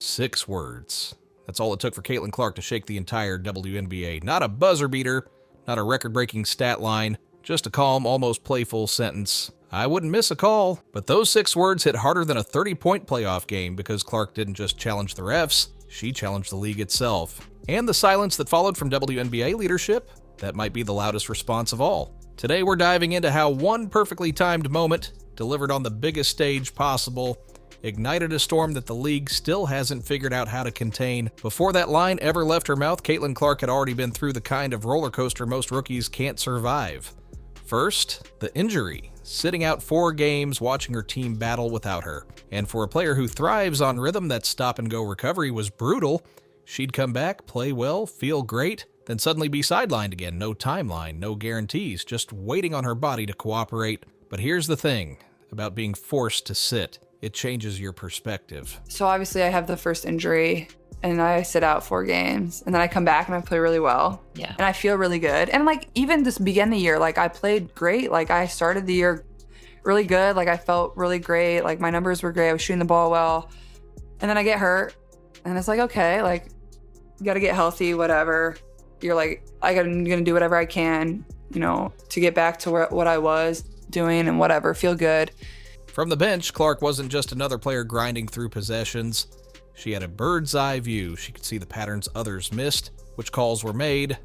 6 words. That's all it took for Caitlin Clark to shake the entire WNBA. Not a buzzer beater, not a record-breaking stat line, just a calm, almost playful sentence. I wouldn't miss a call, but those 6 words hit harder than a 30-point playoff game because Clark didn't just challenge the refs, she challenged the league itself. And the silence that followed from WNBA leadership, that might be the loudest response of all. Today we're diving into how one perfectly timed moment, delivered on the biggest stage possible, ignited a storm that the league still hasn't figured out how to contain. Before that line ever left her mouth, Caitlin Clark had already been through the kind of roller coaster most rookies can't survive. First, the injury. Sitting out 4 games, watching her team battle without her. And for a player who thrives on rhythm, that stop-and-go recovery was brutal. She'd come back, play well, feel great, then suddenly be sidelined again. No timeline, no guarantees, just waiting on her body to cooperate. But here's the thing about being forced to sit. It changes your perspective. So obviously I have the first injury and I sit out 4 games and then I come back and I play really well. Yeah. And I feel really good. And like even this begin the year, like I played great. Like I started the year really good. Like I felt really great. Like my numbers were great. I was shooting the ball well. And then I get hurt and it's like, okay, like you got to get healthy, whatever. You're like, I'm going to do whatever I can, you know, to get back to what I was doing and whatever, feel good. From the bench, Clark wasn't just another player grinding through possessions. She had a bird's eye view. She could see the patterns others missed, which calls were made,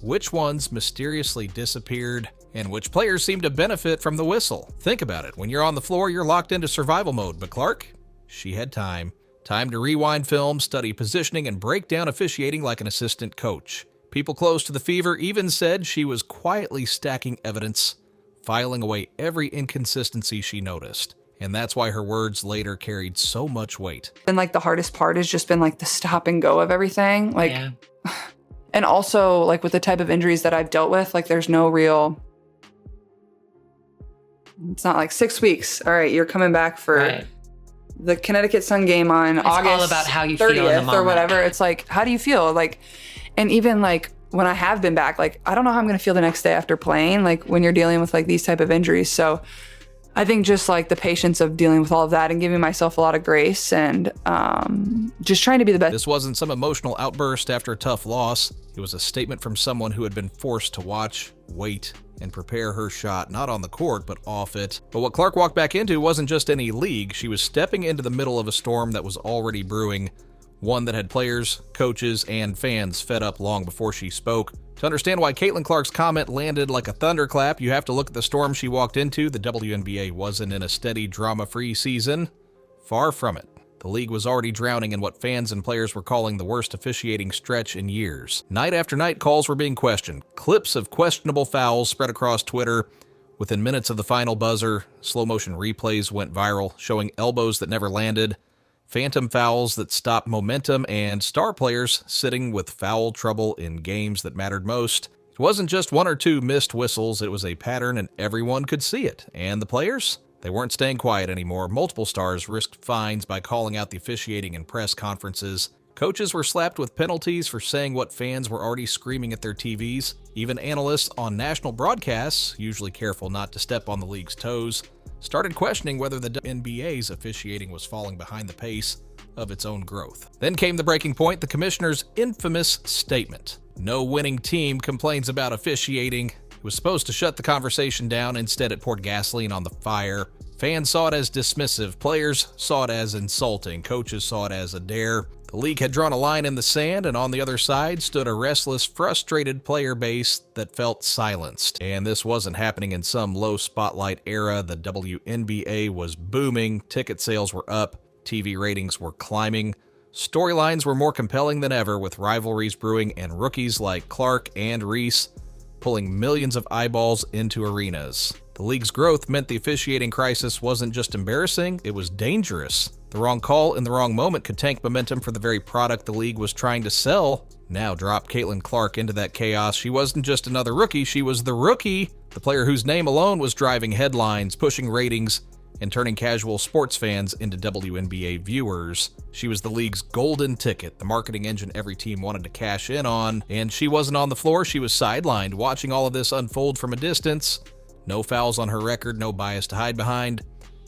which ones mysteriously disappeared, and which players seemed to benefit from the whistle. Think about it. When you're on the floor, you're locked into survival mode, but Clark, she had time. Time to rewind film, study positioning, and break down officiating like an assistant coach. People close to the Fever even said she was quietly stacking evidence, filing away every inconsistency she noticed. And that's why her words later carried so much weight. And like the hardest part has just been like the stop and go of everything. Like, yeah. And also like with the type of injuries that I've dealt with, like there's no real, it's not like 6 weeks. All right, you're coming back for the Connecticut Sun game on August all about how you 30th feel in the moment. Or whatever. It's like, how do you feel? Like, and even like when I have been back, like, I don't know how I'm going to feel the next day after playing, like when you're dealing with like these type of injuries. So I think just like the patience of dealing with all of that and giving myself a lot of grace and just trying to be the best. This wasn't some emotional outburst after a tough loss. It was a statement from someone who had been forced to watch, wait, and prepare her shot, not on the court, but off it. But what Clark walked back into wasn't just any league. She was stepping into the middle of a storm that was already brewing, one that had players, coaches, and fans fed up long before she spoke. To understand why Caitlin Clark's comment landed like a thunderclap, you have to look at the storm she walked into. The WNBA wasn't in a steady, drama-free season. Far from it. The league was already drowning in what fans and players were calling the worst officiating stretch in years. Night after night, calls were being questioned. Clips of questionable fouls spread across Twitter. Within minutes of the final buzzer, slow-motion replays went viral, showing elbows that never landed, phantom fouls that stopped momentum, and star players sitting with foul trouble in games that mattered most. It wasn't just 1 or 2 missed whistles, it was a pattern and everyone could see it. And the players? They weren't staying quiet anymore. Multiple stars risked fines by calling out the officiating in press conferences. Coaches were slapped with penalties for saying what fans were already screaming at their TVs. Even analysts on national broadcasts, usually careful not to step on the league's toes, started questioning whether the NBA's officiating was falling behind the pace of its own growth. Then came the breaking point, the commissioner's infamous statement. No winning team complains about officiating. It was supposed to shut the conversation down. Instead, it poured gasoline on the fire. Fans saw it as dismissive. Players saw it as insulting. Coaches saw it as a dare. The league had drawn a line in the sand, and on the other side stood a restless, frustrated player base that felt silenced. And this wasn't happening in some low spotlight era. The WNBA was booming. Ticket sales were up. TV ratings were climbing. Storylines were more compelling than ever, with rivalries brewing and rookies like Clark and Reese pulling millions of eyeballs into arenas. The league's growth meant the officiating crisis wasn't just embarrassing, it was dangerous. The wrong call in the wrong moment could tank momentum for the very product the league was trying to sell. Now drop Caitlin Clark into that chaos. She wasn't just another rookie, she was the rookie, the player whose name alone was driving headlines, pushing ratings, and turning casual sports fans into WNBA viewers. She was the league's golden ticket, the marketing engine every team wanted to cash in on, and she wasn't on the floor, she was sidelined, watching all of this unfold from a distance. No fouls on her record, no bias to hide behind.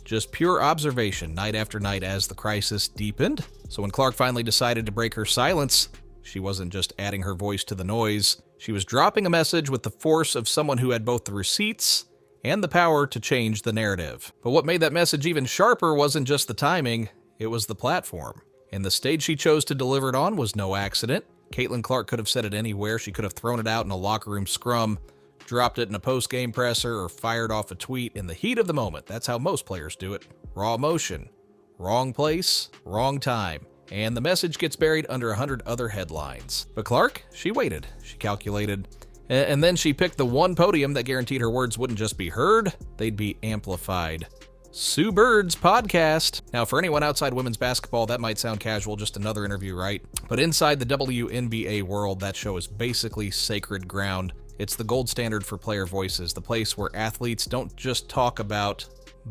Just pure observation night after night as the crisis deepened. So when Clark finally decided to break her silence, she wasn't just adding her voice to the noise. She was dropping a message with the force of someone who had both the receipts and the power to change the narrative. But what made that message even sharper wasn't just the timing, it was the platform. And the stage she chose to deliver it on was no accident. Caitlin Clark could have said it anywhere. She could have thrown it out in a locker room scrum, dropped it in a post-game presser, or fired off a tweet in the heat of the moment. That's how most players do it. Raw emotion. Wrong place, wrong time. And the message gets buried under 100 other headlines. But Clark, she waited. She calculated. And then she picked the one podium that guaranteed her words wouldn't just be heard, they'd be amplified. Sue Bird's podcast. Now, for anyone outside women's basketball, that might sound casual, just another interview, right? But inside the WNBA world, that show is basically sacred ground. It's the gold standard for player voices, the place where athletes don't just talk about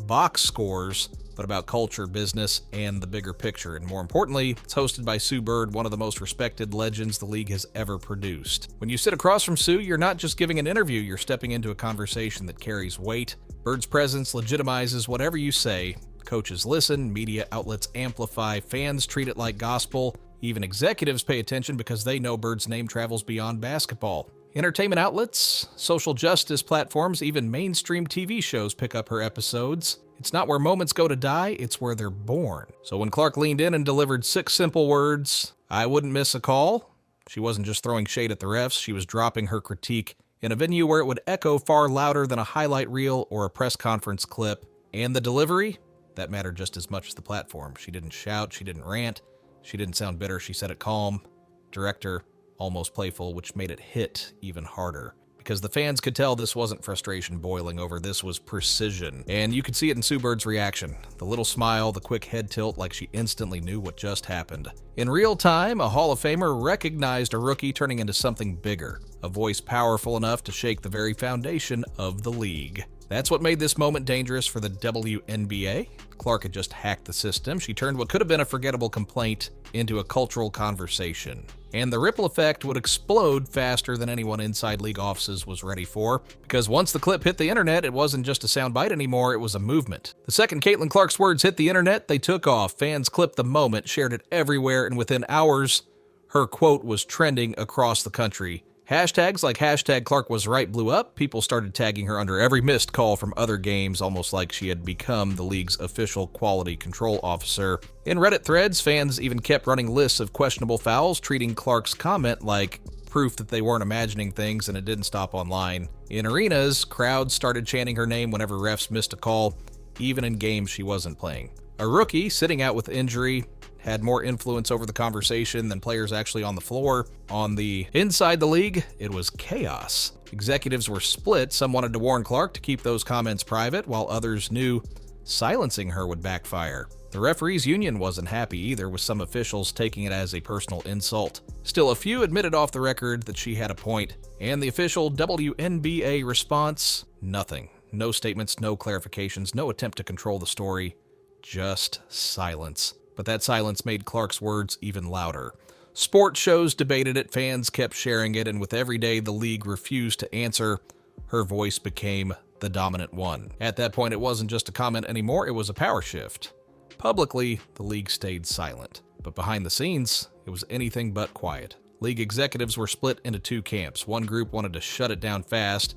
box scores, but about culture, business, and the bigger picture. And more importantly, it's hosted by Sue Bird, one of the most respected legends the league has ever produced. When you sit across from Sue, you're not just giving an interview, you're stepping into a conversation that carries weight. Bird's presence legitimizes whatever you say. Coaches listen, media outlets amplify, fans treat it like gospel. Even executives pay attention because they know Bird's name travels beyond basketball. Entertainment outlets, social justice platforms, even mainstream TV shows pick up her episodes. It's not where moments go to die, it's where they're born. So when Clark leaned in and delivered 6 simple words, I wouldn't miss a call, she wasn't just throwing shade at the refs, she was dropping her critique in a venue where it would echo far louder than a highlight reel or a press conference clip. And the delivery? That mattered just as much as the platform. She didn't shout, she didn't rant, she didn't sound bitter, she said it calm, director, almost playful, which made it hit even harder. Because the fans could tell this wasn't frustration boiling over, this was precision. And you could see it in Sue Bird's reaction. The little smile, the quick head tilt, like she instantly knew what just happened. In real time, a Hall of Famer recognized a rookie turning into something bigger. A voice powerful enough to shake the very foundation of the league. That's what made this moment dangerous for the WNBA. Clark had just hacked the system. She turned what could have been a forgettable complaint into a cultural conversation. And the ripple effect would explode faster than anyone inside league offices was ready for, because once the clip hit the internet, it wasn't just a soundbite anymore, it was a movement. The second Caitlin Clark's words hit the internet, they took off. Fans clipped the moment, shared it everywhere, and within hours, her quote was trending across the country. Hashtags like hashtag Clark was right blew up. People started tagging her under every missed call from other games, almost like she had become the league's official quality control officer. In Reddit threads, fans even kept running lists of questionable fouls, treating Clark's comment like proof that they weren't imagining things, and it didn't stop online. In arenas, crowds started chanting her name whenever refs missed a call, even in games she wasn't playing. A rookie sitting out with injury had more influence over the conversation than players actually on the floor. On the inside the league, it was chaos. Executives were split. Some wanted to warn Clark to keep those comments private, while others knew silencing her would backfire. The referees union wasn't happy either, with some officials taking it as a personal insult. Still, a few admitted off the record that she had a point, and the official WNBA response? Nothing. No statements, no clarifications, no attempt to control the story. Just silence. But that silence made Clark's words even louder. Sports shows debated it, fans kept sharing it, and with every day the league refused to answer, her voice became the dominant one. At that point, it wasn't just a comment anymore, it was a power shift. Publicly, the league stayed silent. But behind the scenes, it was anything but quiet. League executives were split into 2 camps. One group wanted to shut it down fast,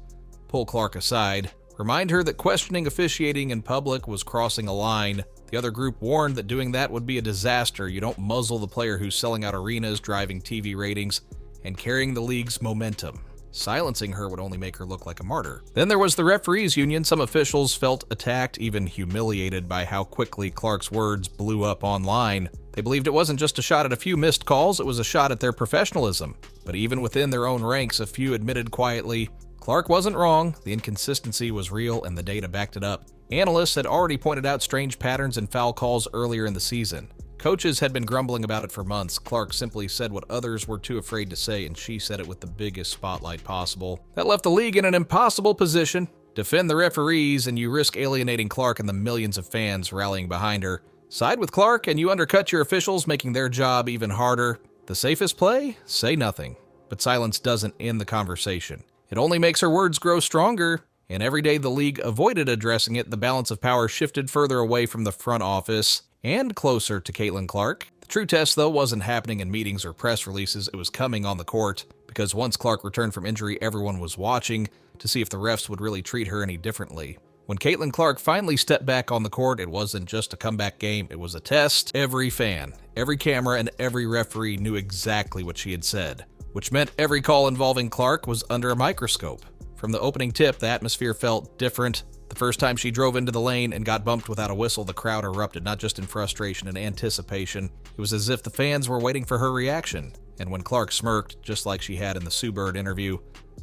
pull Clark aside, remind her that questioning officiating in public was crossing a line. The other group warned that doing that would be a disaster. You don't muzzle the player who's selling out arenas, driving TV ratings, and carrying the league's momentum. Silencing her would only make her look like a martyr. Then there was the referees union. Some officials felt attacked, even humiliated by how quickly Clark's words blew up online. They believed it wasn't just a shot at a few missed calls, it was a shot at their professionalism. But even within their own ranks, a few admitted quietly, Clark wasn't wrong, the inconsistency was real, and the data backed it up. Analysts had already pointed out strange patterns in foul calls earlier in the season. Coaches had been grumbling about it for months. Clark simply said what others were too afraid to say, and she said it with the biggest spotlight possible. That left the league in an impossible position. Defend the referees, and you risk alienating Clark and the millions of fans rallying behind her. Side with Clark, and you undercut your officials, making their job even harder. The safest play? Say nothing. But silence doesn't end the conversation. It only makes her words grow stronger. And every day the league avoided addressing it, the balance of power shifted further away from the front office and closer to Caitlin Clark. The true test, though, wasn't happening in meetings or press releases. It was coming on the court, because once Clark returned from injury, everyone was watching to see if the refs would really treat her any differently. When Caitlin Clark finally stepped back on the court, it wasn't just a comeback game, it was a test. Every fan, every camera, and every referee knew exactly what she had said, which meant every call involving Clark was under a microscope. From the opening tip, the atmosphere felt different. The first time she drove into the lane and got bumped without a whistle, the crowd erupted, not just in frustration and anticipation. It was as if the fans were waiting for her reaction. And when Clark smirked, just like she had in the Sue Bird interview,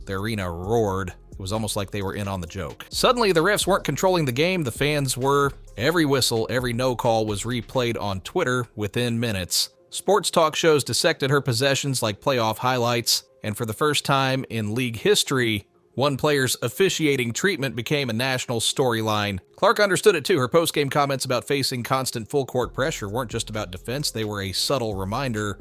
the arena roared. It was almost like they were in on the joke. Suddenly, the refs weren't controlling the game, the fans were. Every whistle, every no call was replayed on Twitter within minutes. Sports talk shows dissected her possessions like playoff highlights, and for the first time in league history, one player's officiating treatment became a national storyline. Clark understood it too. Her post-game comments about facing constant full-court pressure weren't just about defense, they were a subtle reminder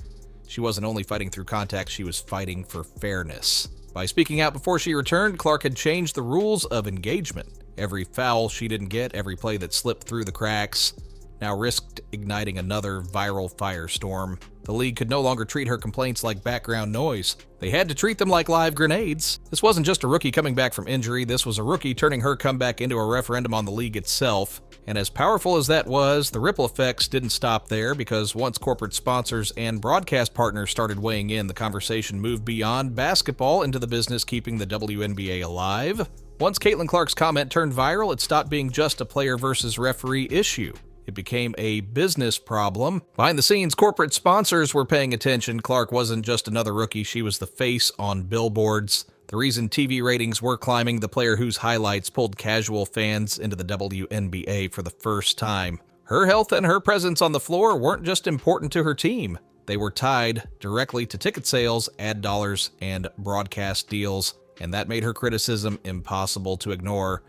she wasn't only fighting through contact, she was fighting for fairness. By speaking out before she returned, Clark had changed the rules of engagement. Every foul she didn't get, every play that slipped through the cracks, now risked igniting another viral firestorm. The league could no longer treat her complaints like background noise. They had to treat them like live grenades. This wasn't just a rookie coming back from injury, this was a rookie turning her comeback into a referendum on the league itself. And as powerful as that was, the ripple effects didn't stop there, because once corporate sponsors and broadcast partners started weighing in, the conversation moved beyond basketball into the business keeping the WNBA alive. Once Caitlin Clark's comment turned viral, it stopped being just a player versus referee issue. It became a business problem. Behind the scenes, corporate sponsors were paying attention. Clark wasn't just another rookie, she was the face on billboards. The reason TV ratings were climbing, the player whose highlights pulled casual fans into the WNBA for the first time. Her health and her presence on the floor weren't just important to her team. They were tied directly to ticket sales, ad dollars, and broadcast deals, and that made her criticism impossible to ignore.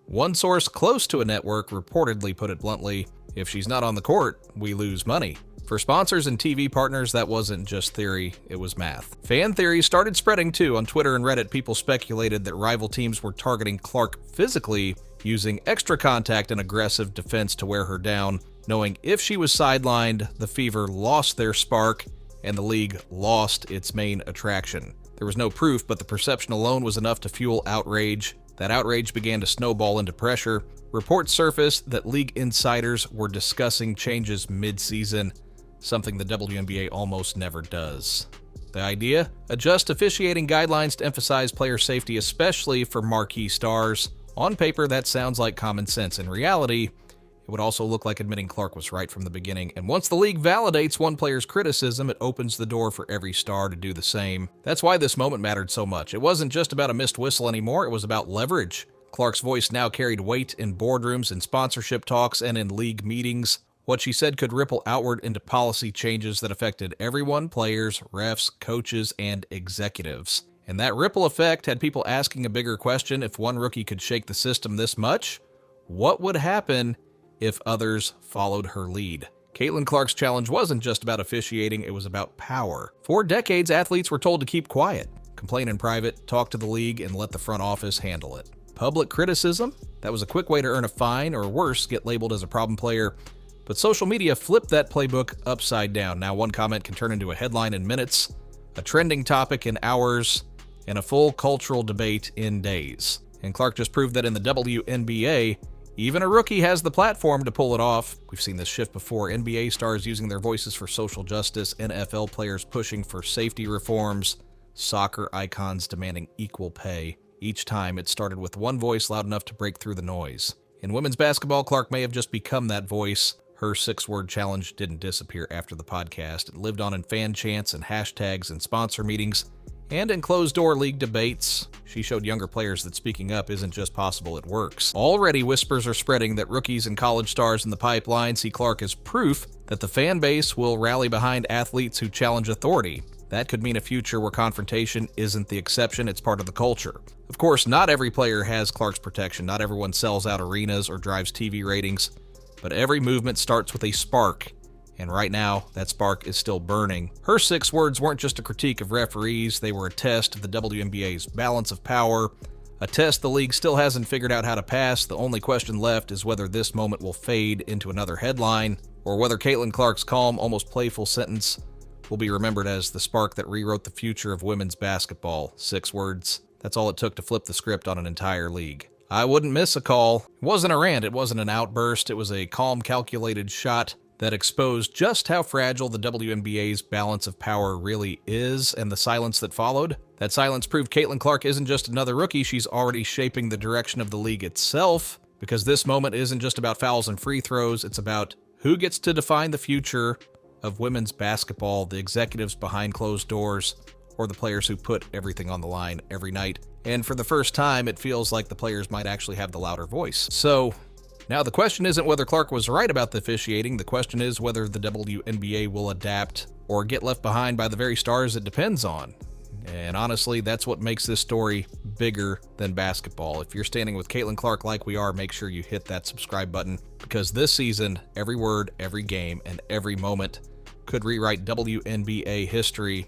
One source close to a network reportedly put it bluntly, "If she's not on the court, we lose money." For sponsors and TV partners, that wasn't just theory, it was math. Fan theories started spreading too. On Twitter and Reddit, people speculated that rival teams were targeting Clark physically, using extra contact and aggressive defense to wear her down, knowing if she was sidelined, the Fever lost their spark, and the league lost its main attraction. There was no proof, but the perception alone was enough to fuel outrage. That outrage began to snowball into pressure. Reports surfaced that league insiders were discussing changes mid-season, something the WNBA almost never does. The idea? Adjust officiating guidelines to emphasize player safety, especially for marquee stars. On paper, that sounds like common sense. In reality, it would also look like admitting Clark was right from the beginning. And once the league validates one player's criticism, it opens the door for every star to do the same. That's why this moment mattered so much. It wasn't just about a missed whistle anymore, it was about leverage. Clark's voice now carried weight in boardrooms, in sponsorship talks, and in league meetings. What she said could ripple outward into policy changes that affected everyone: players, refs, coaches, and executives. And that ripple effect had people asking a bigger question: if one rookie could shake the system this much, what would happen if others followed her lead? Caitlin Clark's challenge wasn't just about officiating, it was about power. For decades, athletes were told to keep quiet, complain in private, talk to the league, and let the front office handle it. Public criticism? That was a quick way to earn a fine, or worse, get labeled as a problem player. But social media flipped that playbook upside down. Now one comment can turn into a headline in minutes, a trending topic in hours, and a full cultural debate in days. And Clark just proved that in the WNBA, even a rookie has the platform to pull it off. We've seen this shift before. NBA stars using their voices for social justice, NFL players pushing for safety reforms, soccer icons demanding equal pay. Each time, it started with one voice loud enough to break through the noise. In women's basketball, Clark may have just become that voice. Her 6-word challenge didn't disappear after the podcast. It lived on in fan chants and hashtags and sponsor meetings, and in closed-door league debates. She showed younger players that speaking up isn't just possible, it works. Already whispers are spreading that rookies and college stars in the pipeline see Clark as proof that the fan base will rally behind athletes who challenge authority. That could mean a future where confrontation isn't the exception, it's part of the culture. Of course, not every player has Clark's protection. Not everyone sells out arenas or drives TV ratings. But every movement starts with a spark. And right now, that spark is still burning. Her 6 words weren't just a critique of referees, they were a test of the WNBA's balance of power, A test the league still hasn't figured out how to pass. The only question left is whether this moment will fade into another headline, or whether Caitlin Clark's calm, almost playful sentence will be remembered as the spark that rewrote the future of women's basketball. 6 words. That's all it took to flip the script on an entire league. I wouldn't miss a call. It wasn't a rant, it wasn't an outburst, it was a calm, calculated shot that exposed just how fragile the WNBA's balance of power really is, and the silence that followed. That silence proved Caitlin Clark isn't just another rookie, she's already shaping the direction of the league itself, because this moment isn't just about fouls and free throws, it's about who gets to define the future of women's basketball, the executives behind closed doors, or the players who put everything on the line every night. And for the first time, it feels like the players might actually have the louder voice. So, now the question isn't whether Clark was right about the officiating, the question is whether the WNBA will adapt or get left behind by the very stars it depends on. And honestly, that's what makes this story bigger than basketball. If you're standing with Caitlin Clark like we are, make sure you hit that subscribe button, because this season, every word, every game, and every moment could rewrite WNBA history